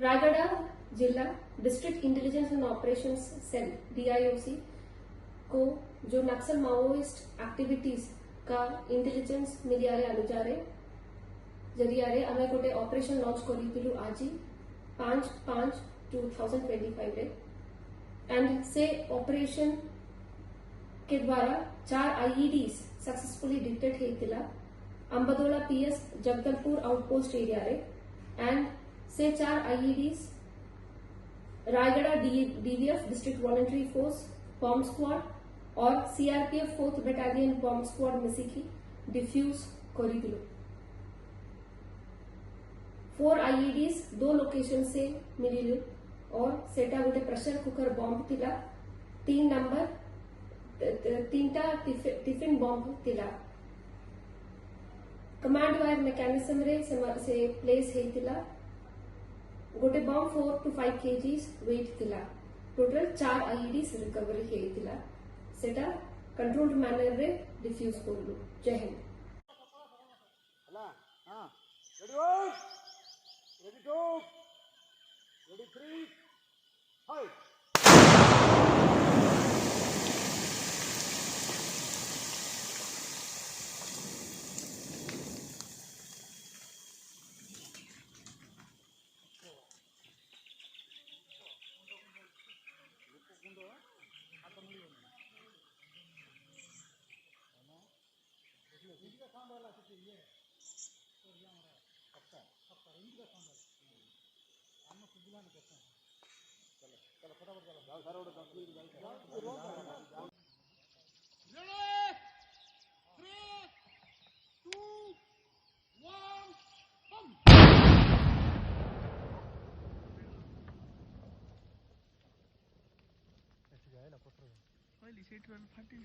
रायगढ़ जिला district intelligence and operations cell DIOC को जो नक्सल माओइस्ट एक्टिविटीज का इंटेलिजेंस मिलियारे अनुसार जरियारे आमे गोटे ऑपरेशन लॉन्च करिथिलु आज 5/5/2025 रे एंड से ऑपरेशन के द्वारा 4 IEDs सक्सेसफुली डिटेक्ट हेतिला Ambadola PS Jagdalpur outpost area रे एंड से 4 IEDs Raigarh DVF district voluntary force bomb squad और CRPF 4th battalion bomb squad मिसिकी डिफ्यूज करिथिलु 4 IEDs 2 लोकेशन से मिलिलु और सेटा गोटे प्रेशर कुकर बॉम्ब थिला 3 नंबर 3टा टिफिन बॉम्ब थिला कमांड वायर मेकानिज्म रे से प्लेस हेतिला गोटे बॉम्ब 4 to 5 kgs वेट थिला टोटल 4 IEDs रिकवरी हेतिला सेटा कंट्रोल्ड मैनर रे डिफ्यूज करलु। जय Hind. Ready, go! Ready, 3, 5! Well, he said 12:30.